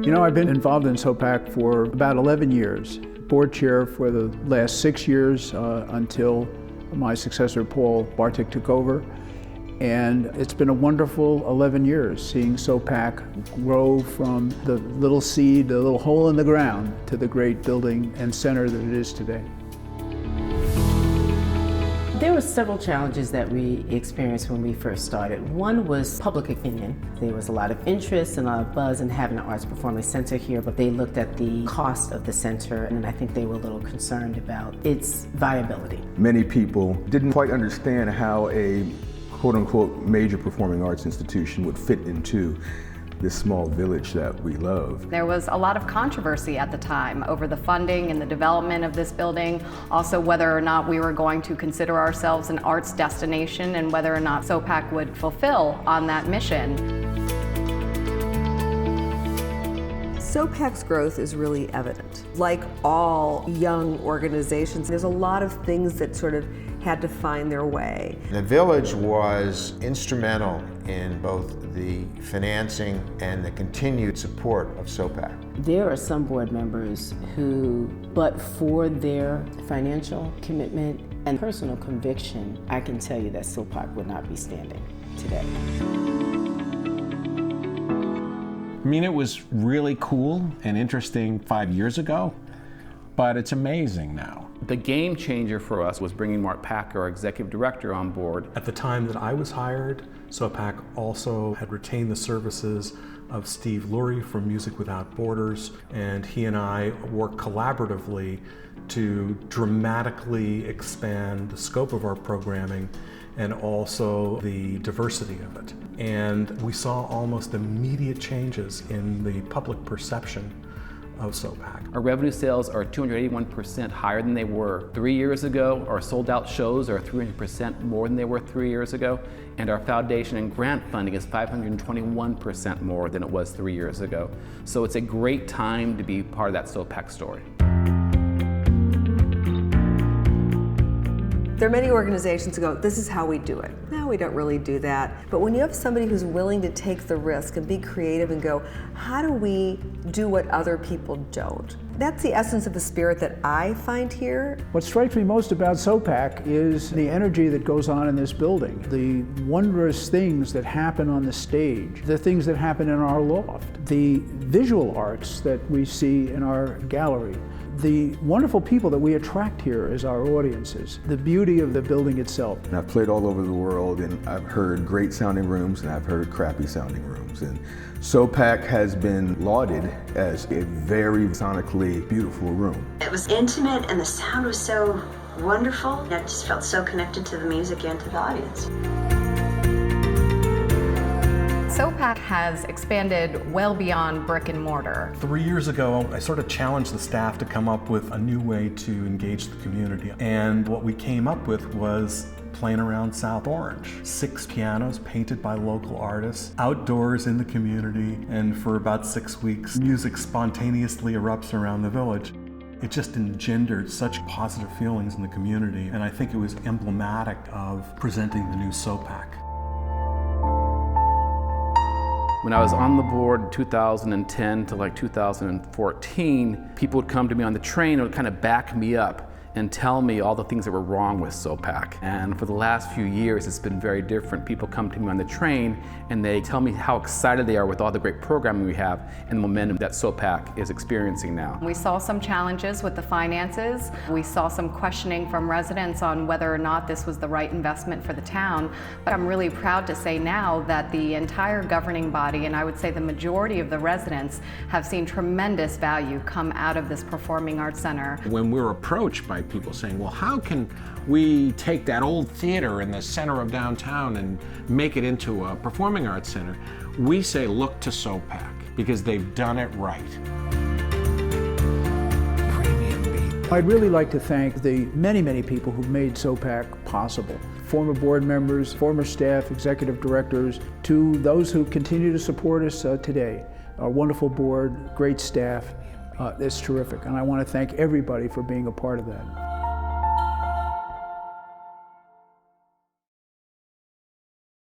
You know, I've been involved in SOPAC for about 11 years. Board chair for the last 6 years until my successor, Paul Bartik, took over. And it's been a wonderful 11 years seeing SOPAC grow from the little seed, the little hole in the ground, to the great building and center that it is today. There were several challenges that we experienced when we first started. One was public opinion. There was a lot of interest and a lot of buzz in having an arts performance center here, but they looked at the cost of the center, and I think they were a little concerned about its viability. Many people didn't quite understand how a quote-unquote major performing arts institution would fit into this small village that we love. There was a lot of controversy at the time over the funding and the development of this building, also whether or not we were going to consider ourselves an arts destination and whether or not SOPAC would fulfill on that mission. SOPAC's growth is really evident. Like all young organizations, there's a lot of things that sort of had to find their way. The village was instrumental in both the financing and the continued support of SOPAC. There are some board members who, but for their financial commitment and personal conviction, I can tell you that SOPAC would not be standing today. I mean, it was really cool and interesting 5 years ago, but it's amazing now. The game changer for us was bringing Mark Packer, our executive director, on board. At the time that I was hired, SOPAC also had retained the services of Steve Lurie from Music Without Borders, and he and I worked collaboratively to dramatically expand the scope of our programming and also the diversity of it. And we saw almost immediate changes in the public perception of SOPAC. Our revenue sales are 281% higher than they were 3 years ago. Our sold out shows are 300% more than they were 3 years ago. And our foundation and grant funding is 521% more than it was 3 years ago. So it's a great time to be part of that SOPAC story. There are many organizations who go, this is how we do it. No, we don't really do that. But when you have somebody who's willing to take the risk and be creative and go, how do we do what other people don't? That's the essence of the spirit that I find here. What strikes me most about SOPAC is the energy that goes on in this building, the wondrous things that happen on the stage, the things that happen in our loft, the visual arts that we see in our gallery, the wonderful people that we attract here as our audiences, the beauty of the building itself. And I've played all over the world, and I've heard great sounding rooms and I've heard crappy sounding rooms. And SOPAC has been lauded as a very sonically beautiful room. It was intimate and the sound was so wonderful. I just felt so connected to the music and to the audience. SOPAC has expanded well beyond brick and mortar. 3 years ago, I sort of challenged the staff to come up with a new way to engage the community. And what we came up with was playing around South Orange. 6 pianos painted by local artists, outdoors in the community, and for about 6 weeks, music spontaneously erupts around the village. It just engendered such positive feelings in the community, and I think it was emblematic of presenting the new SOPAC. When I was on the board in 2010 to like 2014, people would come to me on the train and would kind of back me up and tell me all the things that were wrong with SOPAC. And for the last few years, it's been very different. People come to me on the train and they tell me how excited they are with all the great programming we have and the momentum that SOPAC is experiencing now. We saw some challenges with the finances. We saw some questioning from residents on whether or not this was the right investment for the town. But I'm really proud to say now that the entire governing body, and I would say the majority of the residents, have seen tremendous value come out of this Performing Arts Center. When we're approached by people saying, well, how can we take that old theater in the center of downtown and make it into a performing arts center? We say, look to SOPAC, because they've done it right. I'd really like to thank the many people who made SOPAC possible. Former board members, former staff, executive directors, to those who continue to support us today. Our wonderful board, great staff. It's terrific, and I want to thank everybody for being a part of that.